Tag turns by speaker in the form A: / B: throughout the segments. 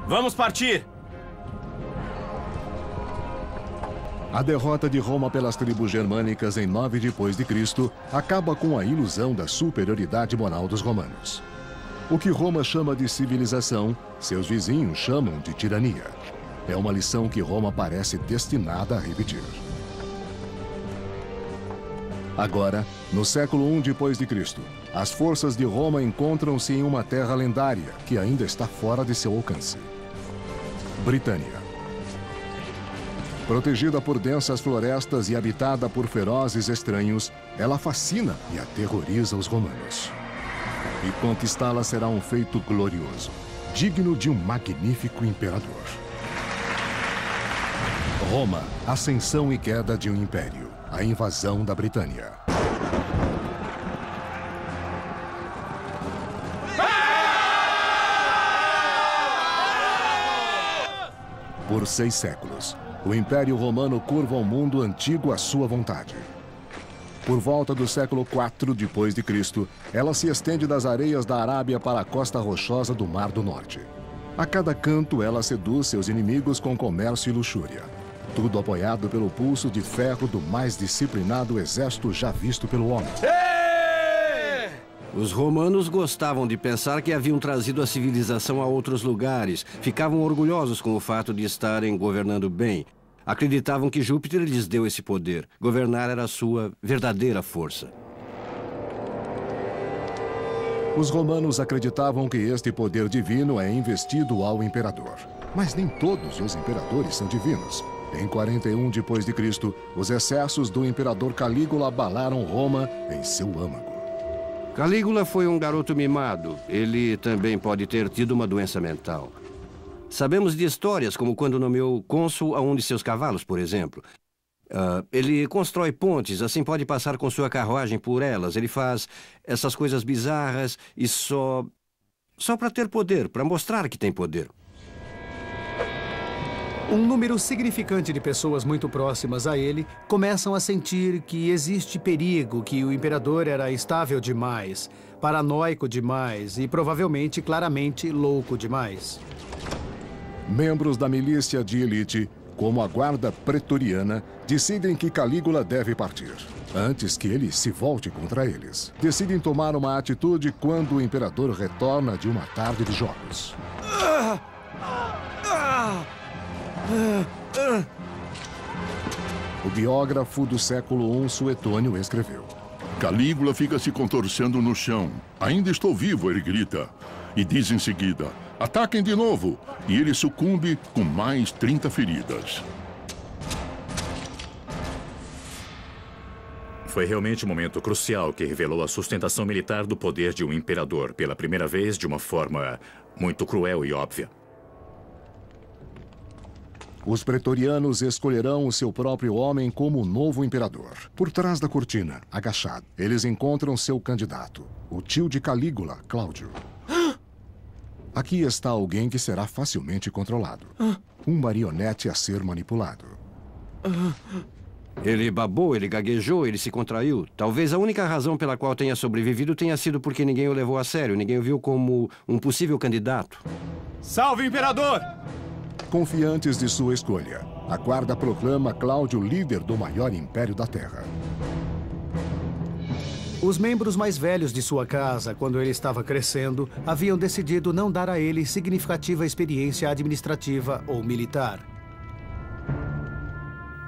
A: Vamos partir!
B: A derrota de Roma pelas tribos germânicas em 9 depois de Cristo acaba com a ilusão da superioridade moral dos romanos. O que Roma chama de civilização, seus vizinhos chamam de tirania. É uma lição que Roma parece destinada a repetir. Agora, no século I depois de Cristo, as forças de Roma encontram-se em uma terra lendária que ainda está fora de seu alcance. Britânia. Protegida por densas florestas e habitada por ferozes estranhos, ela fascina e aterroriza os romanos. E conquistá-la será um feito glorioso, digno de um magnífico imperador. Roma, ascensão e queda de um império, a invasão da Britânia. Por 6 séculos, o Império Romano curva o mundo antigo à sua vontade. Por volta do século IV depois de Cristo, ela se estende das areias da Arábia para a costa rochosa do Mar do Norte. A cada canto, ela seduz seus inimigos com comércio e luxúria. Tudo apoiado pelo pulso de ferro do mais disciplinado exército já visto pelo homem.
C: Os romanos gostavam de pensar que haviam trazido a civilização a outros lugares. Ficavam orgulhosos com o fato de estarem governando bem. Acreditavam que Júpiter lhes deu esse poder. Governar era a sua verdadeira força.
B: Os romanos acreditavam que este poder divino é investido ao imperador. Mas nem todos os imperadores são divinos. Em 41 depois de Cristo, os excessos do imperador Calígula abalaram Roma em seu âmago.
C: Calígula foi um garoto mimado. Ele também pode ter tido uma doença mental. Sabemos de histórias como quando nomeou cônsul a um de seus cavalos, por exemplo. Ele constrói pontes, assim pode passar com sua carruagem por elas. Ele faz essas coisas bizarras e só para ter poder, para mostrar que tem poder.
D: Um número significante de pessoas muito próximas a ele começam a sentir que existe perigo, que o imperador era instável demais, paranoico demais e provavelmente, claramente, louco demais.
B: Membros da milícia de elite, como a guarda pretoriana, decidem que Calígula deve partir, antes que ele se volte contra eles. Decidem tomar uma atitude quando o imperador retorna de uma tarde de jogos. O biógrafo do século I, Suetônio, escreveu:
E: Calígula fica se contorcendo no chão. Ainda estou vivo, ele grita. E diz em seguida, ataquem de novo. E ele sucumbe com mais 30 feridas.
F: Foi realmente um momento crucial que revelou a sustentação militar do poder de um imperador, pela primeira vez de uma forma muito cruel e óbvia.
B: Os pretorianos escolherão o seu próprio homem como o novo imperador. Por trás da cortina, agachado, eles encontram seu candidato, o tio de Calígula, Cláudio. Aqui está alguém que será facilmente controlado. Um marionete a ser manipulado.
C: Ele babou, ele gaguejou, ele se contraiu. Talvez a única razão pela qual tenha sobrevivido tenha sido porque ninguém o levou a sério, ninguém o viu como um possível candidato.
A: Salve, imperador!
B: Confiantes de sua escolha, a guarda proclama Cláudio líder do maior império da Terra.
D: Os membros mais velhos de sua casa, quando ele estava crescendo, haviam decidido não dar a ele significativa experiência administrativa ou militar.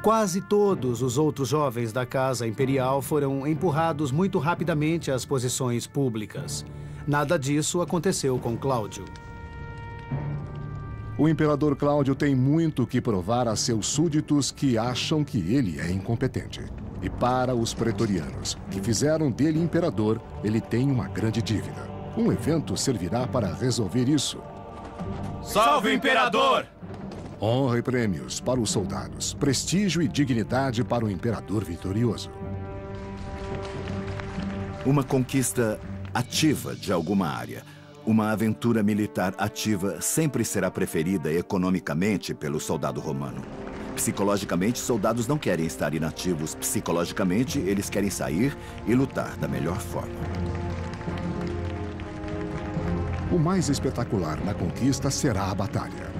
D: Quase todos os outros jovens da casa imperial foram empurrados muito rapidamente às posições públicas. Nada disso aconteceu com Cláudio.
B: O imperador Cláudio tem muito que provar a seus súditos que acham que ele é incompetente. E para os pretorianos, que fizeram dele imperador, ele tem uma grande dívida. Um evento servirá para resolver isso.
A: Salve, imperador!
B: Honra e prêmios para os soldados, prestígio e dignidade para o imperador vitorioso.
G: Uma conquista ativa de alguma área. Uma aventura militar ativa sempre será preferida economicamente pelo soldado romano. Psicologicamente, soldados não querem estar inativos. Psicologicamente, eles querem sair e lutar da melhor forma.
B: O mais espetacular na conquista será a batalha.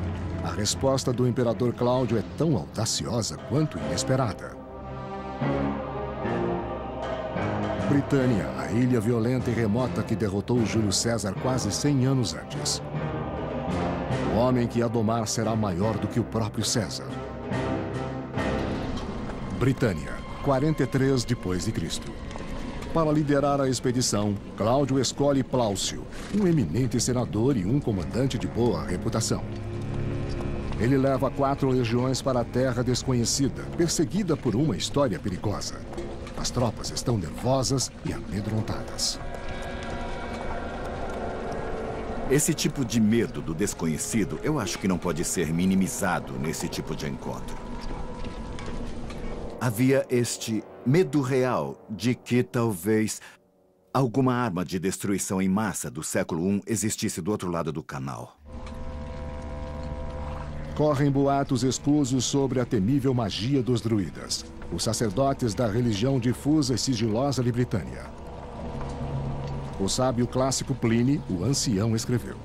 B: A resposta do imperador Cláudio é tão audaciosa quanto inesperada. Britânia, a ilha violenta e remota que derrotou Júlio César quase 100 anos antes. O homem que a domar será maior do que o próprio César. Britânia, 43 depois de Cristo. Para liderar a expedição, Cláudio escolhe Plaucio, um eminente senador e um comandante de boa reputação. Ele leva 4 legiões para a terra desconhecida, perseguida por uma história perigosa. As tropas estão nervosas e amedrontadas.
G: Esse tipo de medo do desconhecido, eu acho que não pode ser minimizado nesse tipo de encontro. Havia este medo real de que talvez alguma arma de destruição em massa do século I existisse do outro lado do canal.
B: Correm boatos escusos sobre a temível magia dos druidas, os sacerdotes da religião difusa e sigilosa de Britânia. O sábio clássico Plínio, o ancião, escreveu: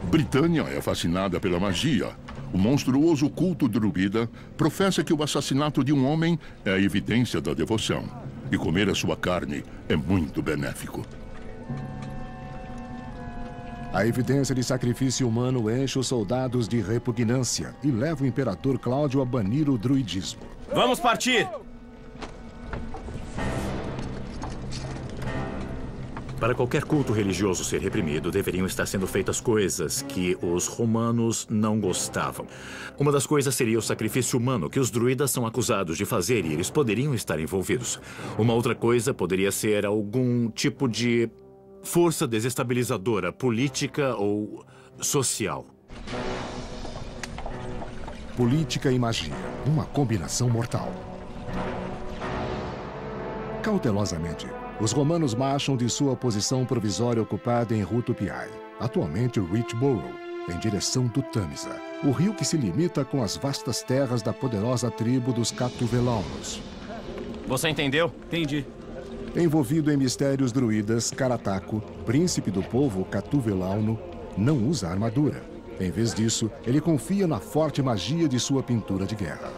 E: Britânia é fascinada pela magia. O monstruoso culto druida professa que o assassinato de um homem é a evidência da devoção. E comer a sua carne é muito benéfico.
B: A evidência de sacrifício humano enche os soldados de repugnância e leva o imperador Cláudio a banir o druidismo.
A: Vamos partir!
F: Para qualquer culto religioso ser reprimido, deveriam estar sendo feitas coisas que os romanos não gostavam. Uma das coisas seria o sacrifício humano, que os druidas são acusados de fazer e eles poderiam estar envolvidos. Uma outra coisa poderia ser algum tipo de força desestabilizadora, política ou social.
B: Política e magia, uma combinação mortal. Cautelosamente, os romanos marcham de sua posição provisória ocupada em Rutupiae, atualmente Richborough, em direção do Tâmisa, o rio que se limita com as vastas terras da poderosa tribo dos Catuvelaunos.
A: Você entendeu?
D: Entendi.
B: Envolvido em mistérios druidas, Carataco, príncipe do povo Catuvelauno, não usa armadura. Em vez disso, ele confia na forte magia de sua pintura de guerra.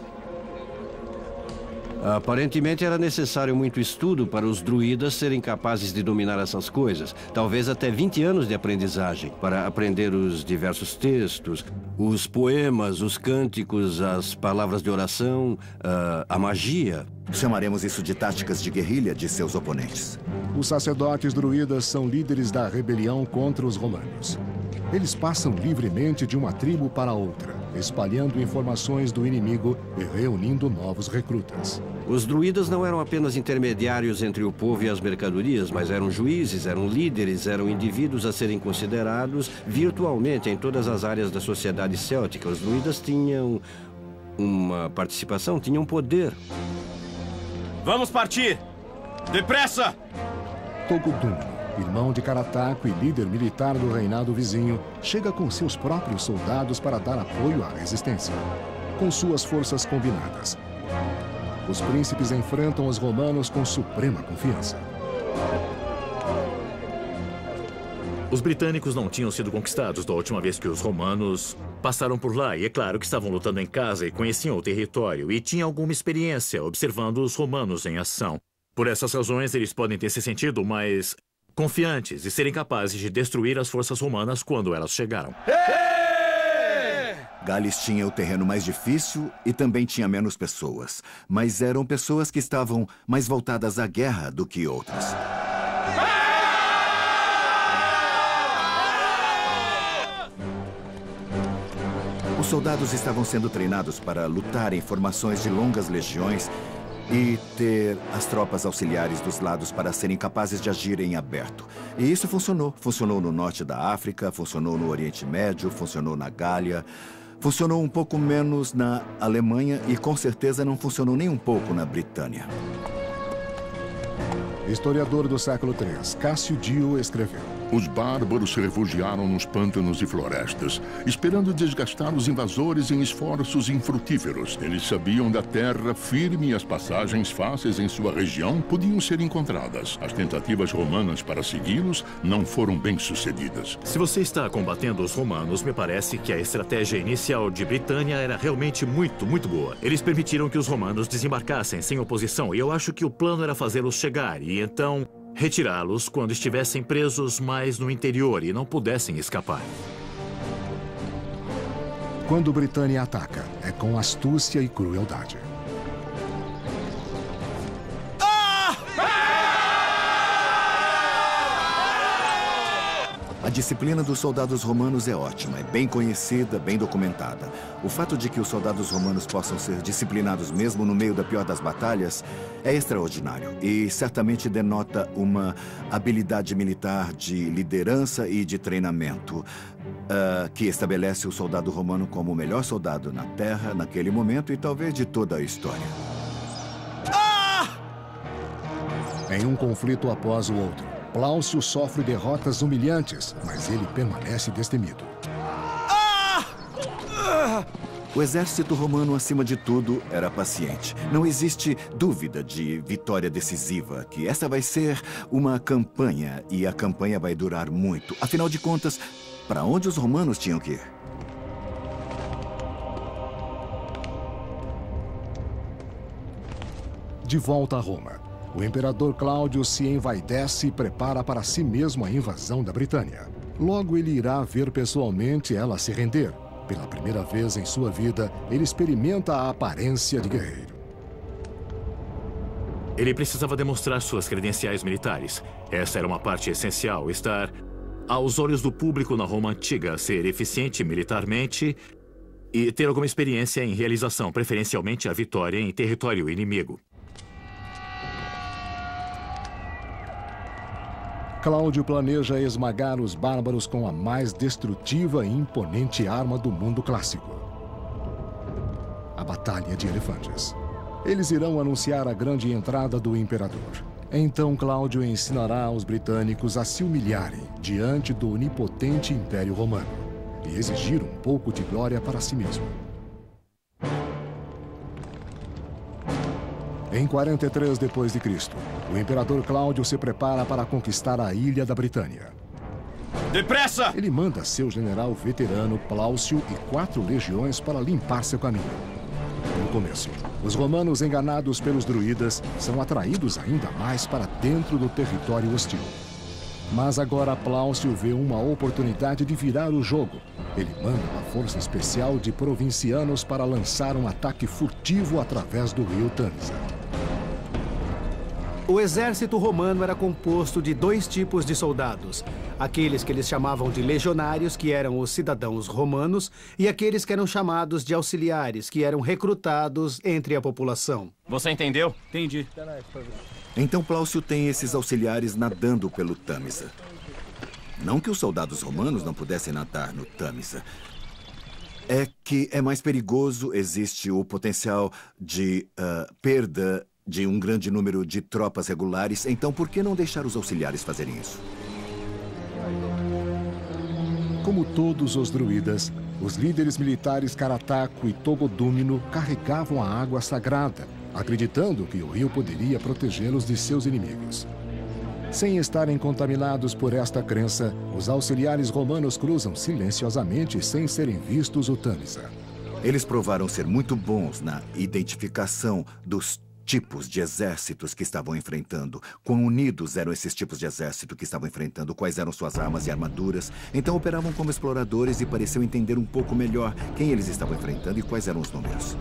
C: Aparentemente era necessário muito estudo para os druidas serem capazes de dominar essas coisas. Talvez até 20 anos de aprendizagem para aprender os diversos textos, os poemas, os cânticos, as palavras de oração, a magia.
G: Chamaremos isso de táticas de guerrilha de seus oponentes.
B: Os sacerdotes druidas são líderes da rebelião contra os romanos. Eles passam livremente de uma tribo para outra, espalhando informações do inimigo e reunindo novos recrutas.
C: Os druidas não eram apenas intermediários entre o povo e as mercadorias, mas eram juízes, eram líderes, eram indivíduos a serem considerados virtualmente em todas as áreas da sociedade céltica. Os druidas tinham uma participação, tinham poder.
A: Vamos partir! Depressa!
B: Togudumno, irmão de Carataco e líder militar do reinado vizinho, chega com seus próprios soldados para dar apoio à resistência. Com suas forças combinadas, os príncipes enfrentam os romanos com suprema confiança.
F: Os britânicos não tinham sido conquistados da última vez que os romanos passaram por lá. E é claro que estavam lutando em casa e conheciam o território. E tinham alguma experiência observando os romanos em ação. Por essas razões, eles podem ter se sentido mais confiantes e serem capazes de destruir as forças romanas quando elas chegaram.
G: Gales tinha o terreno mais difícil e também tinha menos pessoas. Mas eram pessoas que estavam mais voltadas à guerra do que outras. Os soldados estavam sendo treinados para lutar em formações de longas legiões e ter as tropas auxiliares dos lados para serem capazes de agir em aberto. E isso funcionou. Funcionou no norte da África, funcionou no Oriente Médio, funcionou na Gália, funcionou um pouco menos na Alemanha e com certeza não funcionou nem um pouco na Britânia.
B: Historiador do século III, Cássio Dio escreveu:
E: Os bárbaros se refugiaram nos pântanos e florestas, esperando desgastar os invasores em esforços infrutíferos. Eles sabiam da terra firme e as passagens fáceis em sua região podiam ser encontradas. As tentativas romanas para segui-los não foram bem-sucedidas.
F: Se você está combatendo os romanos, me parece que a estratégia inicial de Britânia era realmente muito boa. Eles permitiram que os romanos desembarcassem sem oposição e eu acho que o plano era fazê-los chegar e então retirá-los quando estivessem presos mais no interior e não pudessem escapar.
B: Quando Britânia ataca, é com astúcia e crueldade.
G: A disciplina dos soldados romanos é ótima, é bem conhecida, bem documentada. O fato de que os soldados romanos possam ser disciplinados mesmo no meio da pior das batalhas é extraordinário e certamente denota uma habilidade militar de liderança e de treinamento que estabelece o soldado romano como o melhor soldado na Terra naquele momento e talvez de toda a história.
B: Em um conflito após o outro, Plaucio sofre derrotas humilhantes, mas ele permanece destemido.
G: O exército romano, acima de tudo, era paciente. Não existe dúvida de vitória decisiva, que essa vai ser uma campanha e a campanha vai durar muito. Afinal de contas, para onde os romanos tinham que ir?
B: De volta a Roma, o imperador Cláudio se envaidece e prepara para si mesmo a invasão da Britânia. Logo ele irá ver pessoalmente ela se render. Pela primeira vez em sua vida, ele experimenta a aparência de guerreiro.
F: Ele precisava demonstrar suas credenciais militares. Essa era uma parte essencial, estar aos olhos do público na Roma antiga, ser eficiente militarmente e ter alguma experiência em realização, preferencialmente a vitória em território inimigo.
B: Cláudio planeja esmagar os bárbaros com a mais destrutiva e imponente arma do mundo clássico: a Batalha de Elefantes. Eles irão anunciar a grande entrada do imperador. Então Cláudio ensinará aos britânicos a se humilharem diante do onipotente Império Romano e exigir um pouco de glória para si mesmo. Em 43 d.C., o imperador Cláudio se prepara para conquistar a ilha da Britânia.
A: Depressa!
B: Ele manda seu general veterano Plaucio e 4 legiões para limpar seu caminho. No começo, os romanos, enganados pelos druidas, são atraídos ainda mais para dentro do território hostil. Mas agora Plaucio vê uma oportunidade de virar o jogo. Ele manda uma força especial de provincianos para lançar um ataque furtivo através do rio Tâmisa.
D: O exército romano era composto de 2 tipos de soldados. Aqueles que eles chamavam de legionários, que eram os cidadãos romanos, e aqueles que eram chamados de auxiliares, que eram recrutados entre a população.
A: Você entendeu?
D: Entendi.
G: Então Plaucio tem esses auxiliares nadando pelo Tâmisa. Não que os soldados romanos não pudessem nadar no Tâmisa. É que é mais perigoso, existe o potencial de perda de um grande número de tropas regulares. Então, por que não deixar os auxiliares fazerem isso?
B: Como todos os druidas, os líderes militares Carataco e Togodúmino carregavam a água sagrada, acreditando que o rio poderia protegê-los de seus inimigos. Sem estarem contaminados por esta crença, os auxiliares romanos cruzam silenciosamente sem serem vistos o Tâmisa.
G: Eles provaram ser muito bons na identificação dos tipos de exércitos que estavam enfrentando. Quão unidos eram esses tipos de exército que estavam enfrentando, quais eram suas armas e armaduras. Então operavam como exploradores e pareciam entender um pouco melhor quem eles estavam enfrentando e quais eram os números.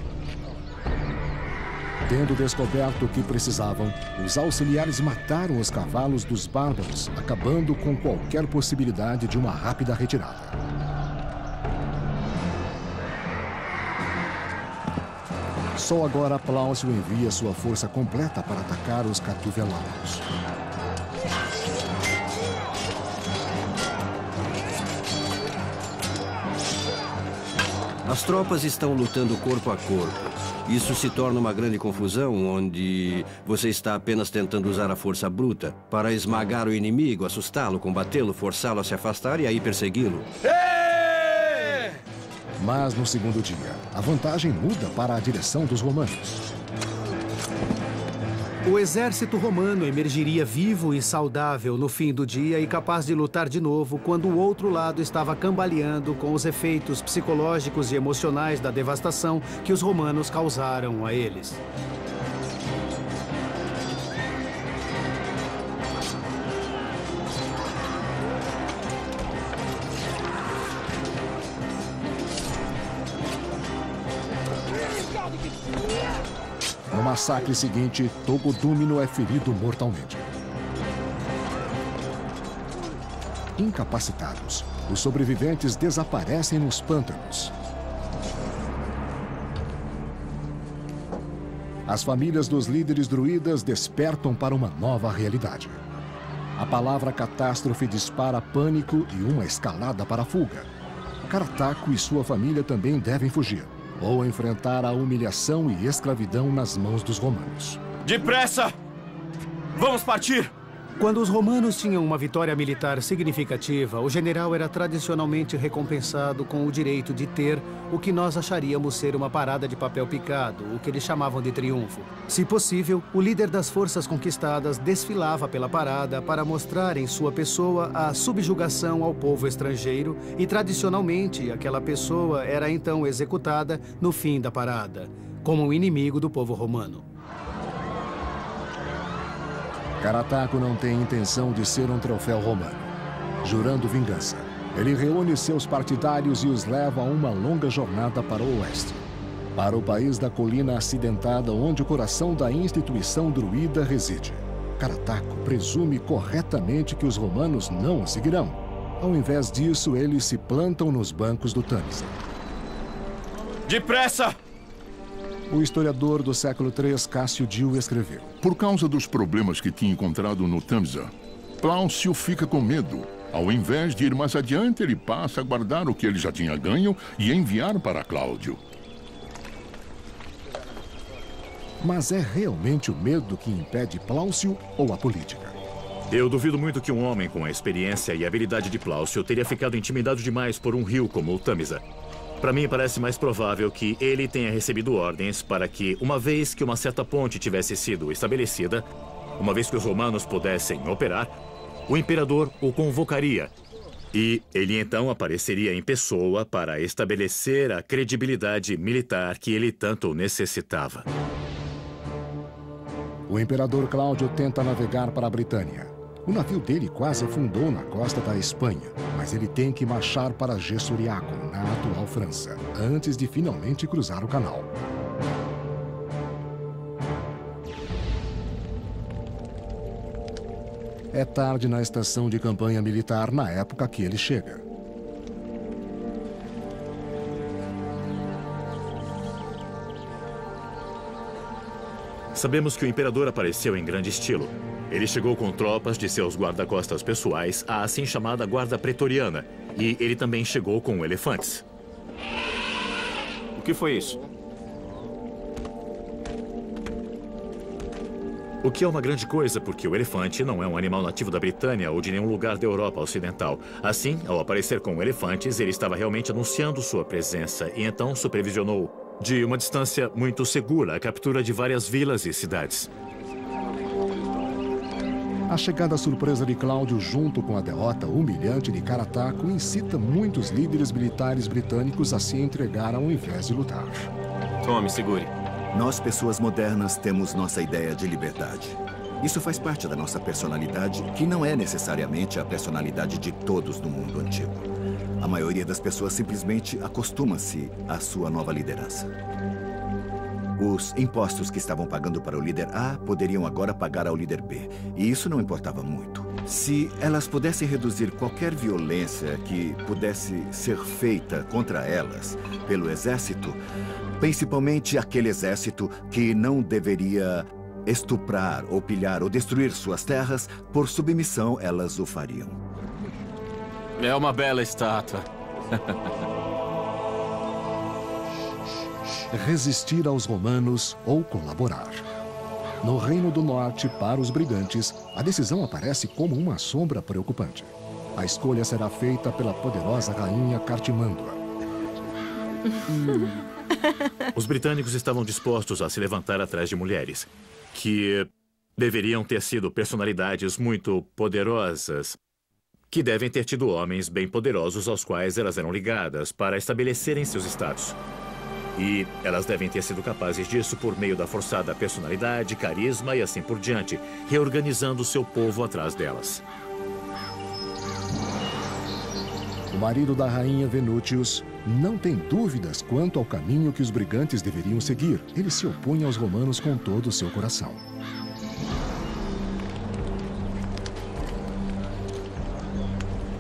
B: Tendo descoberto o que precisavam, os auxiliares mataram os cavalos dos bárbaros, acabando com qualquer possibilidade de uma rápida retirada. Só agora Plaucio envia sua força completa para atacar os Catuvelanos.
C: As tropas estão lutando corpo a corpo. Isso se torna uma grande confusão, onde você está apenas tentando usar a força bruta para esmagar o inimigo, assustá-lo, combatê-lo, forçá-lo a se afastar e aí persegui-lo.
B: Mas no segundo dia, a vantagem muda para a direção dos romanos.
D: O exército romano emergiria vivo e saudável no fim do dia e capaz de lutar de novo quando o outro lado estava cambaleando com os efeitos psicológicos e emocionais da devastação que os romanos causaram a eles.
B: No massacre seguinte, Togodúmino é ferido mortalmente. Incapacitados, os sobreviventes desaparecem nos pântanos. As famílias dos líderes druidas despertam para uma nova realidade. A palavra catástrofe dispara pânico e uma escalada para a fuga. Carataco e sua família também devem fugir, ou enfrentar a humilhação e escravidão nas mãos dos romanos.
A: Depressa! Vamos partir!
D: Quando os romanos tinham uma vitória militar significativa, o general era tradicionalmente recompensado com o direito de ter o que nós acharíamos ser uma parada de papel picado, o que eles chamavam de triunfo. Se possível, o líder das forças conquistadas desfilava pela parada para mostrar em sua pessoa a subjugação ao povo estrangeiro e, tradicionalmente, aquela pessoa era então executada no fim da parada, como um inimigo do povo romano.
B: Carataco não tem intenção de ser um troféu romano. Jurando vingança, ele reúne seus partidários e os leva a uma longa jornada para o oeste. Para o país da colina acidentada onde o coração da instituição druida reside. Carataco presume corretamente que os romanos não o seguirão. Ao invés disso, eles se plantam nos bancos do Tâmisa.
A: Depressa!
B: O historiador do século III, Cássio Dio, escreveu:
E: Por causa dos problemas que tinha encontrado no Tâmisa, Plaucio fica com medo. Ao invés de ir mais adiante, ele passa a guardar o que ele já tinha ganho e enviar para Cláudio.
B: Mas é realmente o medo que impede Plaucio ou a política?
F: Eu duvido muito que um homem com a experiência e habilidade de Plaucio teria ficado intimidado demais por um rio como o Tâmisa. Para mim, parece mais provável que ele tenha recebido ordens para que, uma vez que uma certa ponte tivesse sido estabelecida, uma vez que os romanos pudessem operar, o imperador o convocaria. E ele então apareceria em pessoa para estabelecer a credibilidade militar que ele tanto necessitava.
B: O imperador Cláudio tenta navegar para a Britânia. O navio dele quase afundou na costa da Espanha, mas ele tem que marchar para Gessuriaco, na atual França, antes de finalmente cruzar o canal. É tarde na estação de campanha militar na época que ele chega.
F: Sabemos que o imperador apareceu em grande estilo. Ele chegou com tropas de seus guarda-costas pessoais, a assim chamada Guarda Pretoriana. E ele também chegou com elefantes.
A: O que foi isso?
F: O que é uma grande coisa, porque o elefante não é um animal nativo da Britânia ou de nenhum lugar da Europa Ocidental. Assim, ao aparecer com elefantes, ele estava realmente anunciando sua presença e então supervisionou, de uma distância muito segura, a captura de várias vilas e cidades.
B: A chegada surpresa de Cláudio, junto com a derrota humilhante de Carataco, incita muitos líderes militares britânicos a se entregar ao invés de lutar.
A: Tome, segure.
G: Nós, pessoas modernas, temos nossa ideia de liberdade. Isso faz parte da nossa personalidade, que não é necessariamente a personalidade de todos no mundo antigo. A maioria das pessoas simplesmente acostuma-se à sua nova liderança. Os impostos que estavam pagando para o líder A poderiam agora pagar ao líder B. E isso não importava muito. Se elas pudessem reduzir qualquer violência que pudesse ser feita contra elas pelo exército, principalmente aquele exército que não deveria estuprar ou pilhar ou destruir suas terras, por submissão elas o fariam.
A: É uma bela estátua.
B: resistir aos romanos ou colaborar. No Reino do Norte, para os brigantes, a decisão aparece como uma sombra preocupante. A escolha será feita pela poderosa rainha Cartimandua.
F: Os britânicos estavam dispostos a se levantar atrás de mulheres, que deveriam ter sido personalidades muito poderosas, que devem ter tido homens bem poderosos aos quais elas eram ligadas para estabelecerem seus estados. E elas devem ter sido capazes disso por meio da forçada personalidade, carisma e assim por diante, reorganizando seu povo atrás delas.
B: O marido da rainha Venútius não tem dúvidas quanto ao caminho que os brigantes deveriam seguir. Ele se opunha aos romanos com todo o seu coração.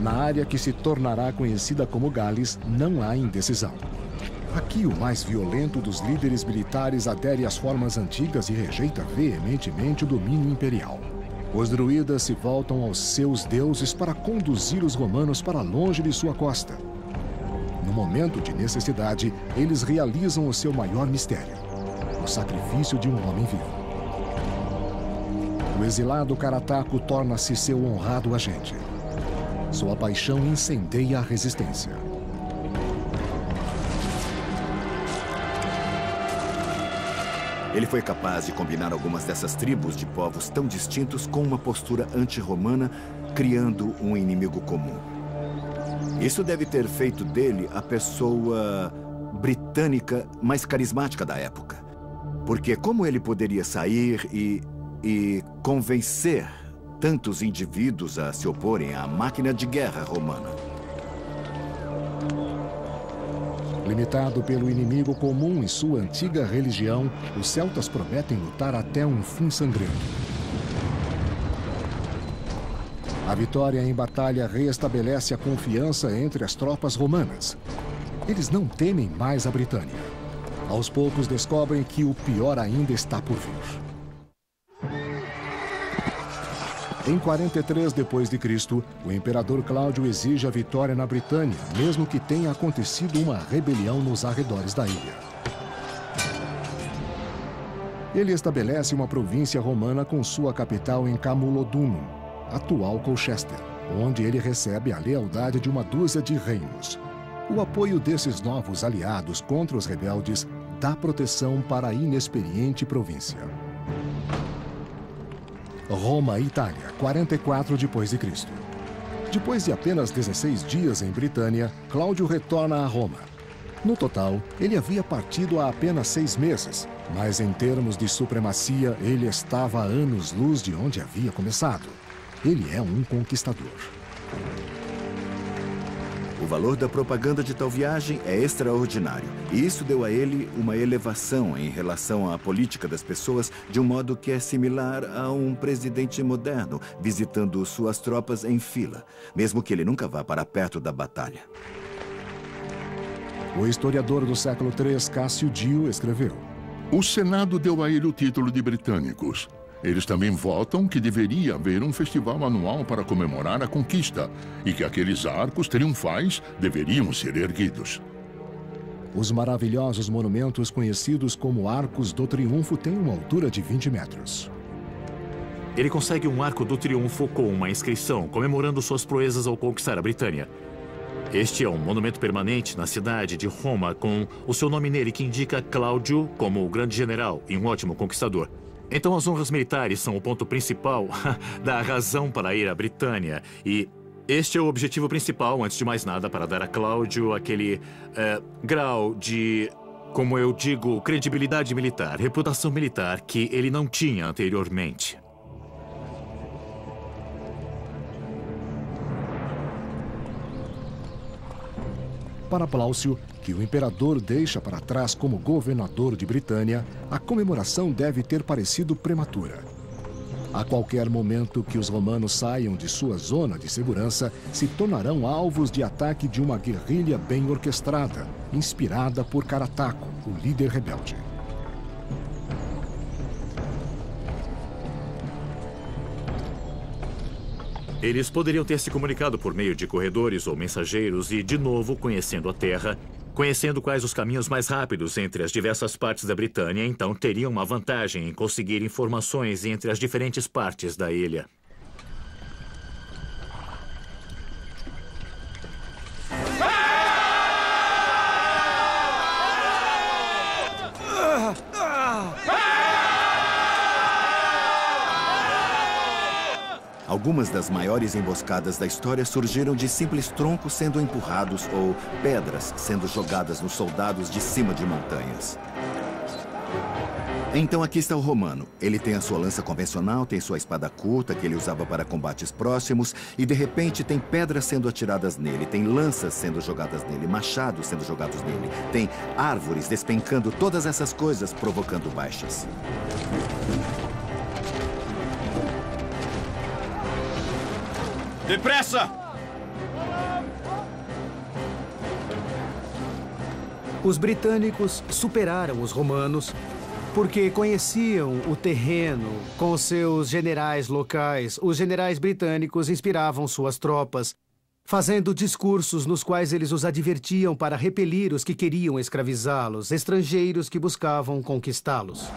B: Na área que se tornará conhecida como Gales, não há indecisão. Aqui, o mais violento dos líderes militares adere às formas antigas e rejeita veementemente o domínio imperial. Os druidas se voltam aos seus deuses para conduzir os romanos para longe de sua costa. No momento de necessidade, eles realizam o seu maior mistério: o sacrifício de um homem vivo. O exilado Carataco torna-se seu honrado agente. Sua paixão incendeia a resistência.
G: Ele foi capaz de combinar algumas dessas tribos de povos tão distintos com uma postura anti-romana, criando um inimigo comum. Isso deve ter feito dele a pessoa britânica mais carismática da época. Porque como ele poderia sair e convencer tantos indivíduos a se oporem à máquina de guerra romana?
B: Limitado pelo inimigo comum e sua antiga religião, os celtas prometem lutar até um fim sangrento. A vitória em batalha reestabelece a confiança entre as tropas romanas. Eles não temem mais a Britânia. Aos poucos descobrem que o pior ainda está por vir. Em 43 d.C., o imperador Cláudio exige a vitória na Britânia, mesmo que tenha acontecido uma rebelião nos arredores da ilha. Ele estabelece uma província romana com sua capital em Camulodunum, atual Colchester, onde ele recebe a lealdade de uma dúzia de reinos. O apoio desses novos aliados contra os rebeldes dá proteção para a inexperiente província. Roma, Itália, 44 d.C. Depois de apenas 16 dias em Britânia, Cláudio retorna a Roma. No total, ele havia partido há apenas 6 meses, mas em termos de supremacia, ele estava a anos-luz de onde havia começado. Ele é um conquistador.
G: O valor da propaganda de tal viagem é extraordinário. E isso deu a ele uma elevação em relação à política das pessoas, de um modo que é similar a um presidente moderno visitando suas tropas em fila, mesmo que ele nunca vá para perto da batalha.
B: O historiador do século III, Cássio Dio, escreveu:
E: O Senado deu a ele o título de britânicos. Eles também votam que deveria haver um festival anual para comemorar a conquista e que aqueles arcos triunfais deveriam ser erguidos.
B: Os maravilhosos monumentos conhecidos como Arcos do Triunfo têm uma altura de 20 metros.
F: Ele consegue um arco do triunfo com uma inscrição comemorando suas proezas ao conquistar a Britânia. Este é um monumento permanente na cidade de Roma com o seu nome nele, que indica Cláudio como o grande general e um ótimo conquistador. Então as honras militares são o ponto principal da razão para ir à Britânia. E este é o objetivo principal, antes de mais nada, para dar a Cláudio aquele grau de, como eu digo, credibilidade militar, reputação militar que ele não tinha anteriormente.
B: Para Plaucio, que o imperador deixa para trás como governador de Britânia, a comemoração deve ter parecido prematura. A qualquer momento que os romanos saiam de sua zona de segurança, se tornarão alvos de ataque de uma guerrilha bem orquestrada, inspirada por Carataco, o líder rebelde.
F: Eles poderiam ter se comunicado por meio de corredores ou mensageiros e, de novo, conhecendo a terra, Conhecendo quais os caminhos mais rápidos entre as diversas partes da Britânia, então teriam uma vantagem em conseguir informações entre as diferentes partes da ilha.
G: Algumas das maiores emboscadas da história surgiram de simples troncos sendo empurrados ou pedras sendo jogadas nos soldados de cima de montanhas. Então aqui está o romano. Ele tem a sua lança convencional, tem sua espada curta que ele usava para combates próximos e de repente tem pedras sendo atiradas nele, tem lanças sendo jogadas nele, machados sendo jogados nele, tem árvores despencando, todas essas coisas provocando baixas.
A: Depressa!
D: Os britânicos superaram os romanos porque conheciam o terreno com seus generais locais. Os generais britânicos inspiravam suas tropas, fazendo discursos nos quais eles os advertiam para repelir os que queriam escravizá-los, estrangeiros que buscavam conquistá-los.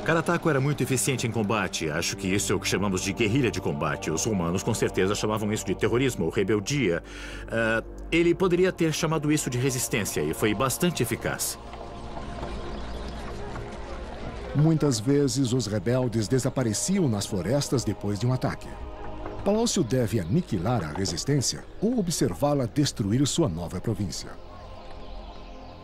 F: Carataco era muito eficiente em combate. Acho que isso é o que chamamos de guerrilha de combate. Os romanos com certeza chamavam isso de terrorismo ou rebeldia. Ele poderia ter chamado isso de resistência e foi bastante eficaz.
B: Muitas vezes os rebeldes desapareciam nas florestas depois de um ataque. Palacio deve aniquilar a resistência ou observá-la destruir sua nova província.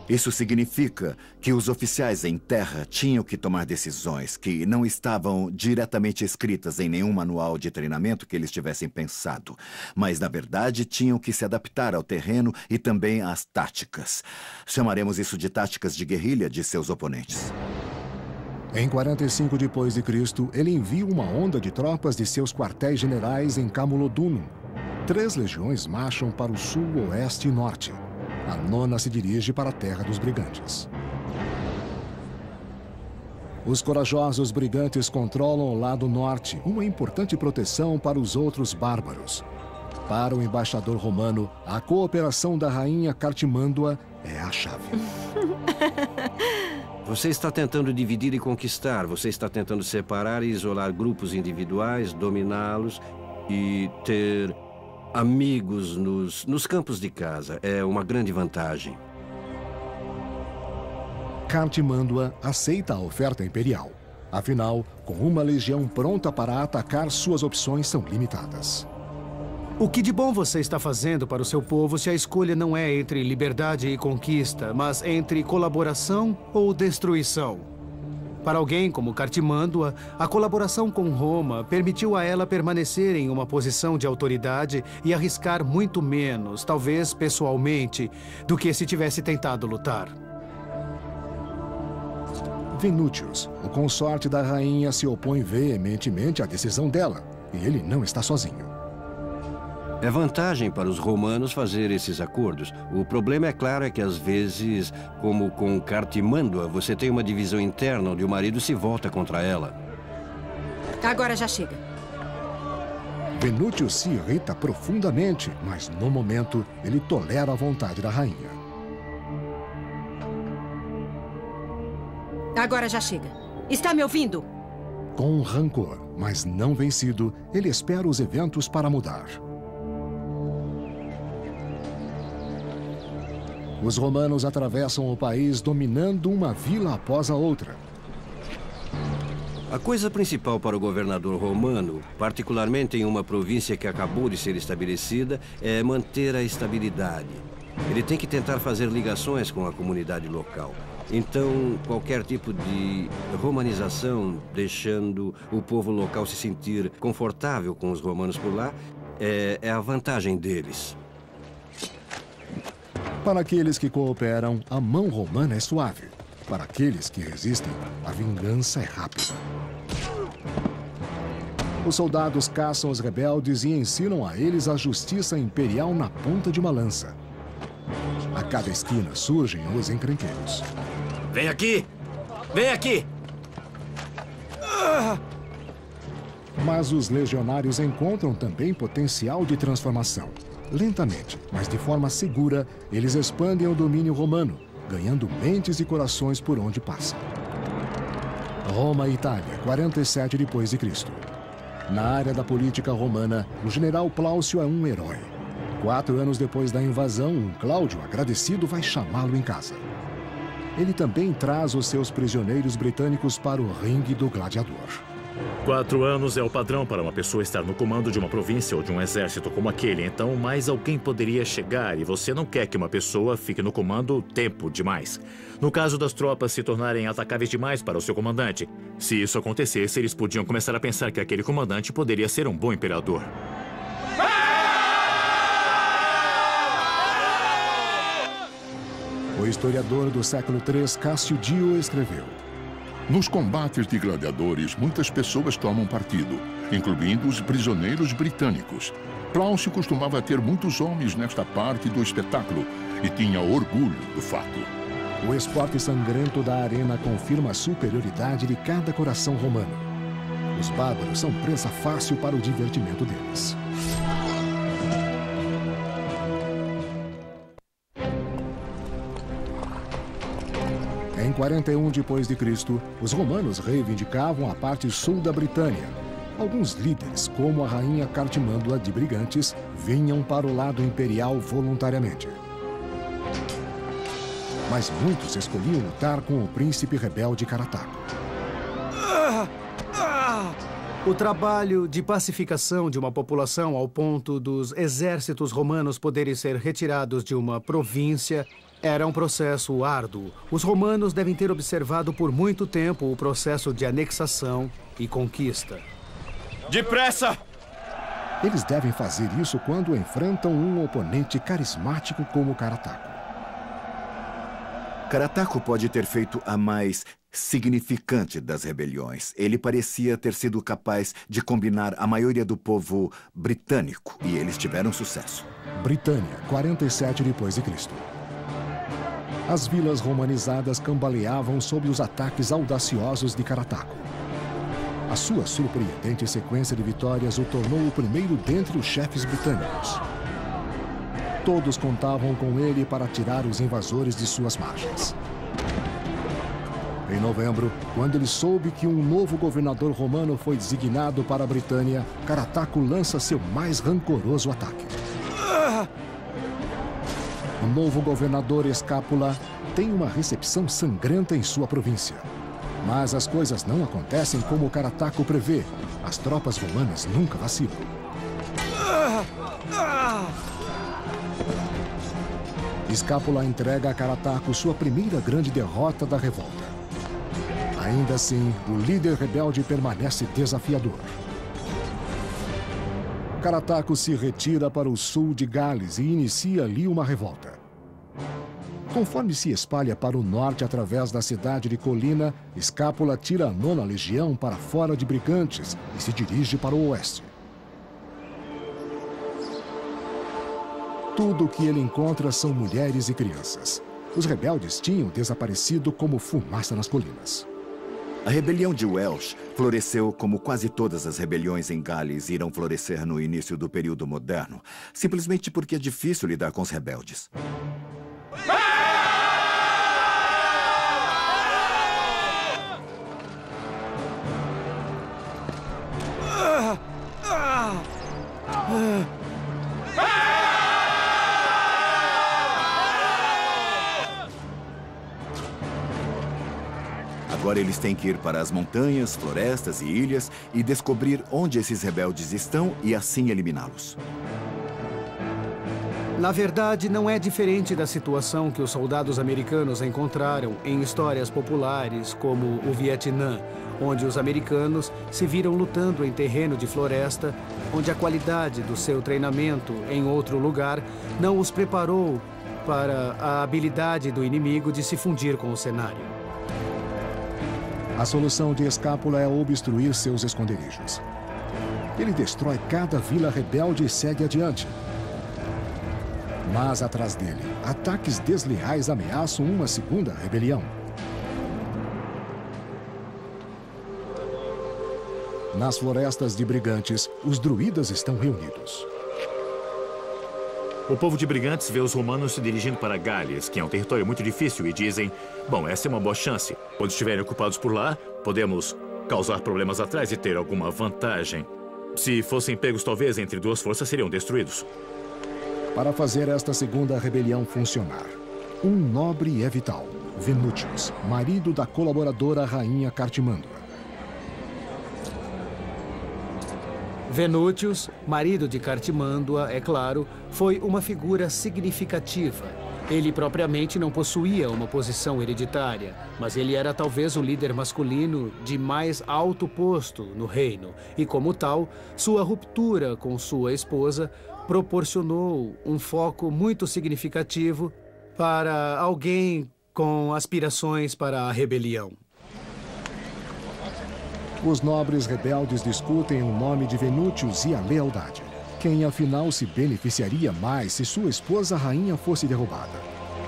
G: Isso significa que os oficiais em terra tinham que tomar decisões que não estavam diretamente escritas em nenhum manual de treinamento que eles tivessem pensado, mas, na verdade, tinham que se adaptar ao terreno e também às táticas. Chamaremos isso de táticas de guerrilha de seus oponentes.
B: Em 45 d.C., ele envia uma onda de tropas de seus quartéis generais em Camulodunum. 3 legiões marcham para o sul, oeste e norte. A 9ª se dirige para a terra dos brigantes. Os corajosos brigantes controlam o lado norte, uma importante proteção para os outros bárbaros. Para o embaixador romano, a cooperação da rainha Cartimândua é a chave.
C: Você está tentando dividir e conquistar. Você está tentando separar e isolar grupos individuais, dominá-los e ter amigos nos campos de casa. É uma grande vantagem.
B: Cartimândua aceita a oferta imperial. Afinal, com uma legião pronta para atacar, suas opções são limitadas.
D: O que de bom você está fazendo para o seu povo se a escolha não é entre liberdade e conquista, mas entre colaboração ou destruição? Para alguém como Cartimândua, a colaboração com Roma permitiu a ela permanecer em uma posição de autoridade e arriscar muito menos, talvez pessoalmente, do que se tivesse tentado lutar.
B: Venutius, o consorte da rainha, se opõe veementemente à decisão dela, e ele não está sozinho.
C: É vantagem para os romanos fazer esses acordos. O problema, é claro, é que às vezes, como com Cartimândua, você tem uma divisão interna onde o marido se volta contra ela.
H: Agora já chega.
B: Venutius se irrita profundamente, mas no momento ele tolera a vontade da rainha.
H: Agora já chega. Está me ouvindo?
B: Com rancor, mas não vencido, ele espera os eventos para mudar. Os romanos atravessam o país dominando uma vila após a outra.
C: A coisa principal para o governador romano, particularmente em uma província que acabou de ser estabelecida, é manter a estabilidade. Ele tem que tentar fazer ligações com a comunidade local. Então, qualquer tipo de romanização, deixando o povo local se sentir confortável com os romanos por lá, é a vantagem deles.
B: Para aqueles que cooperam, a mão romana é suave. Para aqueles que resistem, a vingança é rápida. Os soldados caçam os rebeldes e ensinam a eles a justiça imperial na ponta de uma lança. A cada esquina surgem os encrenqueiros.
F: Vem aqui! Vem aqui!
B: Mas os legionários encontram também potencial de transformação. Lentamente, mas de forma segura, eles expandem o domínio romano, ganhando mentes e corações por onde passam. Roma e Itália, 47 depois de Cristo. Na área da política romana, o general Plaucio é um herói. 4 anos depois da invasão, um Cláudio agradecido vai chamá-lo em casa. Ele também traz os seus prisioneiros britânicos para o ringue do gladiador.
F: 4 anos é o padrão para uma pessoa estar no comando de uma província ou de um exército como aquele. Então, mais alguém poderia chegar e você não quer que uma pessoa fique no comando tempo demais. No caso das tropas se tornarem atacáveis demais para o seu comandante. Se isso acontecesse, eles podiam começar a pensar que aquele comandante poderia ser um bom imperador.
B: O historiador do século III, Cássio Dio, escreveu:
E: Nos combates de gladiadores, muitas pessoas tomam partido, incluindo os prisioneiros britânicos. Plaucio costumava ter muitos homens nesta parte do espetáculo e tinha orgulho do fato.
B: O esporte sangrento da arena confirma a superioridade de cada coração romano. Os bárbaros são presa fácil para o divertimento deles. Em 41 depois de Cristo, os romanos reivindicavam a parte sul da Britânia. Alguns líderes, como a rainha Cartimândula de Brigantes, vinham para o lado imperial voluntariamente. Mas muitos escolhiam lutar com o príncipe rebelde Carataco.
D: O trabalho de pacificação de uma população ao ponto dos exércitos romanos poderem ser retirados de uma província era um processo árduo. Os romanos devem ter observado por muito tempo o processo de anexação e conquista.
A: Depressa!
B: Eles devem fazer isso quando enfrentam um oponente carismático como Carataco.
G: Carataco pode ter feito a mais significante das rebeliões. Ele parecia ter sido capaz de combinar a maioria do povo britânico e eles tiveram sucesso.
B: Britânia, 47 depois de Cristo. As vilas romanizadas cambaleavam sob os ataques audaciosos de Carataco. A sua surpreendente sequência de vitórias o tornou o primeiro dentre os chefes britânicos. Todos contavam com ele para tirar os invasores de suas margens. Em novembro, quando ele soube que um novo governador romano foi designado para a Britânia, Carataco lança seu mais rancoroso ataque. O novo governador Escápula tem uma recepção sangrenta em sua província. Mas as coisas não acontecem como Carataco prevê. As tropas romanas nunca vacilam. Escápula entrega a Carataco sua primeira grande derrota da revolta. Ainda assim, o líder rebelde permanece desafiador. Carataco se retira para o sul de Gales e inicia ali uma revolta. Conforme se espalha para o norte através da cidade de Colina, Escápula tira a 9ª Legião para fora de Brigantes e se dirige para o oeste. Tudo o que ele encontra são mulheres e crianças. Os rebeldes tinham desaparecido como fumaça nas colinas.
G: A rebelião de Welsh floresceu como quase todas as rebeliões em Gales irão florescer no início do período moderno, simplesmente porque é difícil lidar com os rebeldes. Agora eles têm que ir para as montanhas, florestas e ilhas e descobrir onde esses rebeldes estão e assim eliminá-los.
D: Na verdade, não é diferente da situação que os soldados americanos encontraram em histórias populares como o Vietnã, onde os americanos se viram lutando em terreno de floresta, onde a qualidade do seu treinamento em outro lugar não os preparou para a habilidade do inimigo de se fundir com o cenário.
B: A solução de Escápula é obstruir seus esconderijos. Ele destrói cada vila rebelde e segue adiante. Mas atrás dele, ataques desleais ameaçam uma segunda rebelião. Nas florestas de Brigantes, os druidas estão reunidos.
F: O povo de Brigantes vê os romanos se dirigindo para Gales, que é um território muito difícil, e dizem: bom, essa é uma boa chance. Quando estiverem ocupados por lá, podemos causar problemas atrás e ter alguma vantagem. Se fossem pegos, talvez, entre duas forças, seriam destruídos.
B: Para fazer esta segunda rebelião funcionar, um nobre é vital, Venútius, marido da colaboradora rainha Cartimandua.
D: Venútius, marido de Cartimandua, é claro, foi uma figura significativa. Ele propriamente não possuía uma posição hereditária, mas ele era talvez o líder masculino de mais alto posto no reino. E como tal, sua ruptura com sua esposa proporcionou um foco muito significativo para alguém com aspirações para a rebelião.
B: Os nobres rebeldes discutem o nome de Venútius e a lealdade. Quem, afinal, se beneficiaria mais se sua esposa rainha fosse derrubada?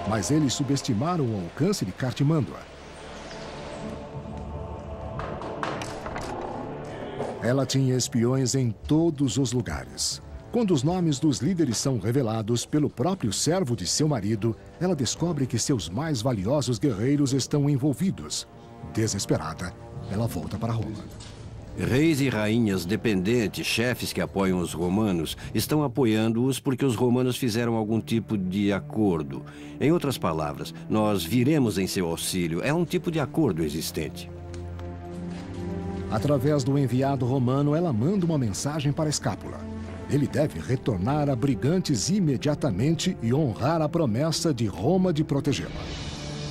B: Mas eles subestimaram o alcance de Cartimandua. Ela tinha espiões em todos os lugares. Quando os nomes dos líderes são revelados pelo próprio servo de seu marido, ela descobre que seus mais valiosos guerreiros estão envolvidos. Desesperada, ela volta para Roma.
C: Reis e rainhas dependentes, chefes que apoiam os romanos, estão apoiando-os porque os romanos fizeram algum tipo de acordo. Em outras palavras, nós viremos em seu auxílio. É um tipo de acordo existente.
B: Através do enviado romano, ela manda uma mensagem para Escápula. Ele deve retornar a Brigantes imediatamente e honrar a promessa de Roma de protegê-la.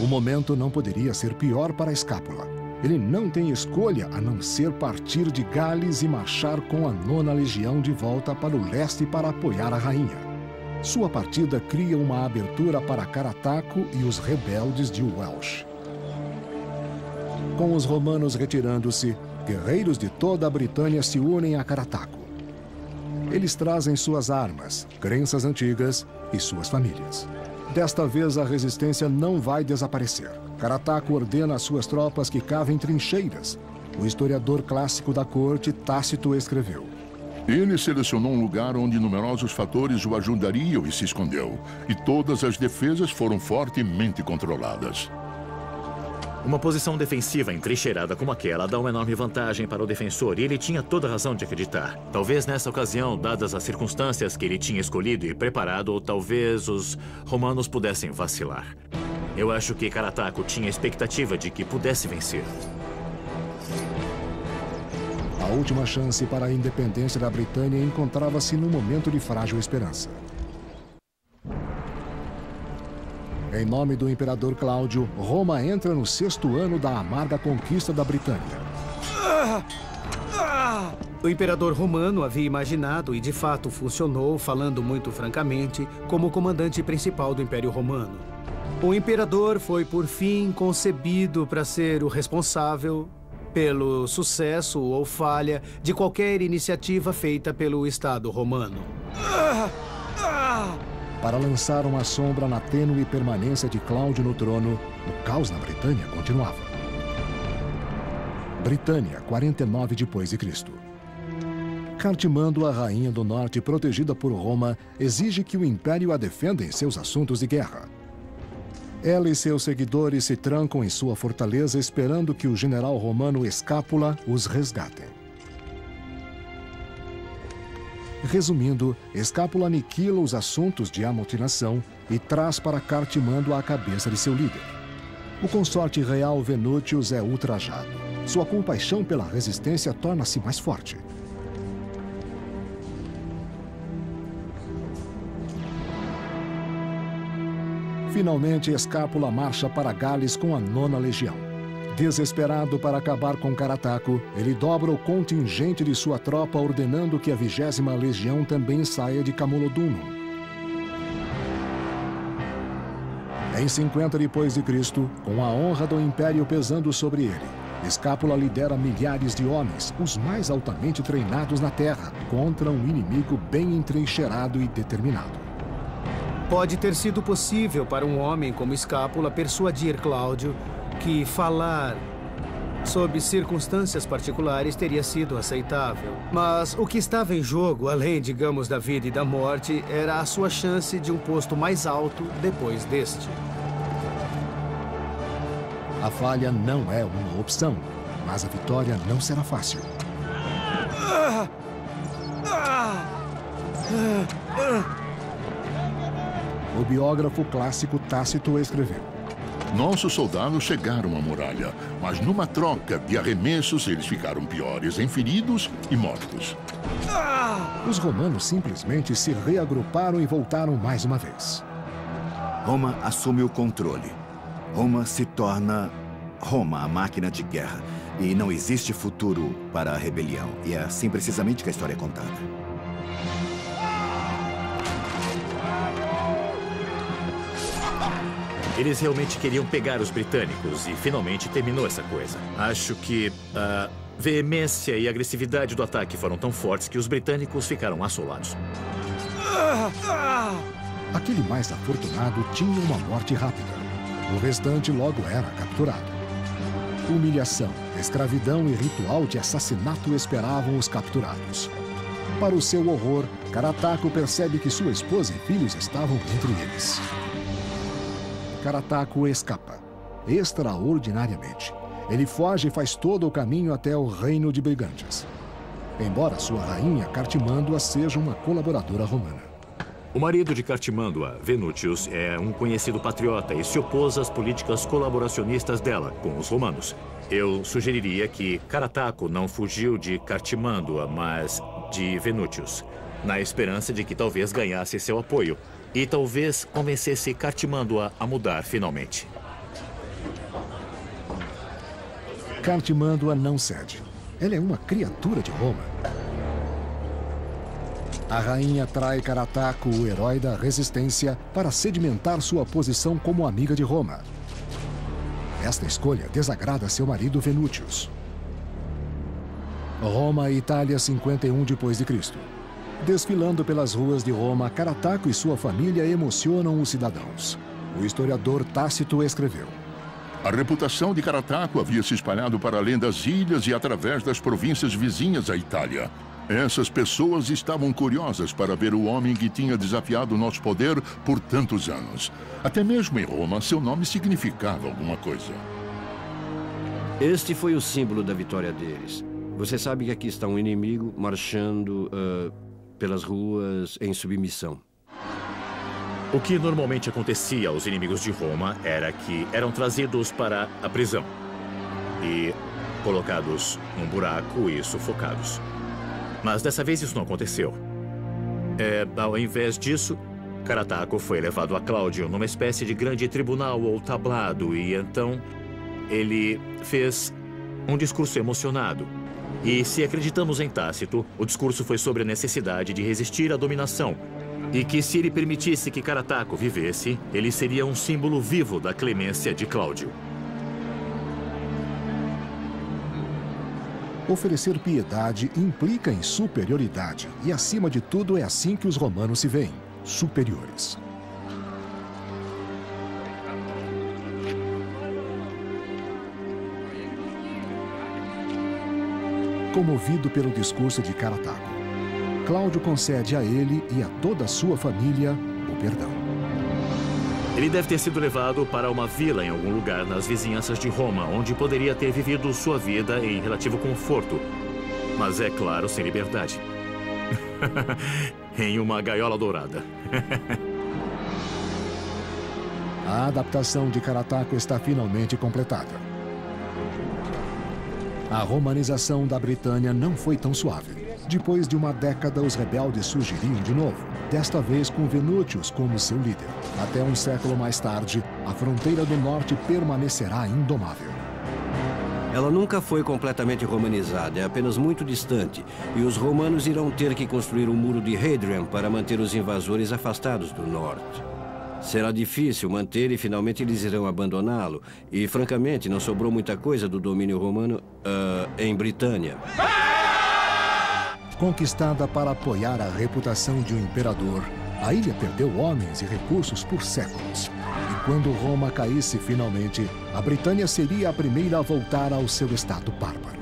B: O momento não poderia ser pior para Escápula. Ele não tem escolha a não ser partir de Gales e marchar com a 9ª Legião de volta para o leste para apoiar a rainha. Sua partida cria uma abertura para Carataco e os rebeldes de Welsh. Com os romanos retirando-se, guerreiros de toda a Britânia se unem a Carataco. Eles trazem suas armas, crenças antigas e suas famílias. Desta vez, a resistência não vai desaparecer. Carataco ordena às suas tropas que cavem trincheiras. O historiador clássico da corte, Tácito, escreveu:
E: Ele selecionou um lugar onde numerosos fatores o ajudariam e se escondeu. E todas as defesas foram fortemente controladas.
F: Uma posição defensiva entrincheirada como aquela dá uma enorme vantagem para o defensor, e ele tinha toda razão de acreditar. Talvez nessa ocasião, dadas as circunstâncias que ele tinha escolhido e preparado, ou talvez os romanos pudessem vacilar. Eu acho que Carataco tinha a expectativa de que pudesse vencer.
B: A última chance para a independência da Britânia encontrava-se num momento de frágil esperança. Em nome do imperador Cláudio, Roma entra no 6º ano da amarga conquista da Britânia.
D: O imperador romano havia imaginado, e de fato funcionou, falando muito francamente, como comandante principal do Império Romano. O imperador foi, por fim, concebido para ser o responsável pelo sucesso ou falha de qualquer iniciativa feita pelo Estado romano.
B: Para lançar uma sombra na tênue permanência de Cláudio no trono, o caos na Britânia continuava. Britânia, 49 depois de Cristo. Cartimandua, a rainha do norte protegida por Roma, exige que o império a defenda em seus assuntos de guerra. Ela e seus seguidores se trancam em sua fortaleza esperando que o general romano Escápula os resgatem. Resumindo, Escápula aniquila os assuntos de amotinação e traz para Cartimandua a cabeça de seu líder. O consorte real Venútius é ultrajado. Sua compaixão pela resistência torna-se mais forte. Finalmente, Escápula marcha para Gales com a 9ª Legião. Desesperado para acabar com Carataco, ele dobra o contingente de sua tropa, ordenando que a 20ª Legião também saia de Camulodunum. Em 50 depois de Cristo, com a honra do Império pesando sobre ele, Escápula lidera milhares de homens, os mais altamente treinados na terra, contra um inimigo bem entrincheirado e determinado.
D: Pode ter sido possível para um homem como Escápula persuadir Cláudio que falar sob circunstâncias particulares, teria sido aceitável. Mas o que estava em jogo, além, digamos, da vida e da morte, era a sua chance de um posto mais alto depois deste.
B: A falha não é uma opção, mas a vitória não será fácil. O biógrafo clássico Tácito escreveu:
E: Nossos soldados chegaram à muralha, mas numa troca de arremessos eles ficaram piores em feridos e mortos.
B: Os romanos simplesmente se reagruparam e voltaram mais uma vez.
G: Roma assume o controle. Roma se torna Roma, a máquina de guerra. E não existe futuro para a rebelião. E é assim precisamente que a história é contada.
F: Eles realmente queriam pegar os britânicos e finalmente terminou essa coisa. Acho que a veemência e agressividade do ataque foram tão fortes que os britânicos ficaram assolados.
B: Aquele mais afortunado tinha uma morte rápida. O restante logo era capturado. Humilhação, escravidão e ritual de assassinato esperavam os capturados. Para o seu horror, Carataco percebe que sua esposa e filhos estavam entre eles. Carataco escapa, extraordinariamente. Ele foge e faz todo o caminho até o reino de Brigantes. Embora sua rainha Cartimândua seja uma colaboradora romana.
F: O marido de Cartimândua, Venútius, é um conhecido patriota e se opôs às políticas colaboracionistas dela com os romanos. Eu sugeriria que Carataco não fugiu de Cartimândua, mas de Venútius, na esperança de que talvez ganhasse seu apoio e talvez convencesse Cartimândua a mudar finalmente.
B: Cartimândua não cede. Ela é uma criatura de Roma. A rainha trai Carataco, o herói da resistência, para sedimentar sua posição como amiga de Roma. Esta escolha desagrada seu marido Venútius. Roma e Itália, 51 d.C. Desfilando pelas ruas de Roma, Carataco e sua família emocionam os cidadãos. O historiador Tácito escreveu:
E: A reputação de Carataco havia se espalhado para além das ilhas e através das províncias vizinhas à Itália. Essas pessoas estavam curiosas para ver o homem que tinha desafiado o nosso poder por tantos anos. Até mesmo em Roma, seu nome significava alguma coisa.
C: Este foi o símbolo da vitória deles. Você sabe que aqui está um inimigo marchando pelas ruas em submissão.
F: O que normalmente acontecia aos inimigos de Roma era que eram trazidos para a prisão e colocados num buraco e sufocados. Mas dessa vez isso não aconteceu. Ao invés disso, Carataco foi levado a Cláudio numa espécie de grande tribunal ou tablado e então ele fez um discurso emocionado. E se acreditamos em Tácito, o discurso foi sobre a necessidade de resistir à dominação e que se ele permitisse que Carataco vivesse, ele seria um símbolo vivo da clemência de Cláudio.
B: Oferecer piedade implica em superioridade e, acima de tudo, é assim que os romanos se veem, superiores. Comovido pelo discurso de Carataco, Cláudio concede a ele e a toda a sua família o perdão.
F: Ele deve ter sido levado para uma vila em algum lugar nas vizinhanças de Roma, onde poderia ter vivido sua vida em relativo conforto. Mas é claro, sem liberdade. Em uma gaiola dourada.
B: A adaptação de Carataco está finalmente completada. A romanização da Britânia não foi tão suave. Depois de uma década, os rebeldes surgiriam de novo, desta vez com Venútius como seu líder. Até um século mais tarde, a fronteira do norte permanecerá indomável.
C: Ela nunca foi completamente romanizada, é apenas muito distante. E os romanos irão ter que construir o muro de Hadrian para manter os invasores afastados do norte. Será difícil manter e finalmente eles irão abandoná-lo. E, francamente, não sobrou muita coisa do domínio romano em Britânia.
B: Conquistada para apoiar a reputação de um imperador, A ilha perdeu homens e recursos por séculos. E quando Roma caísse finalmente, a Britânia seria a primeira a voltar ao seu estado bárbaro.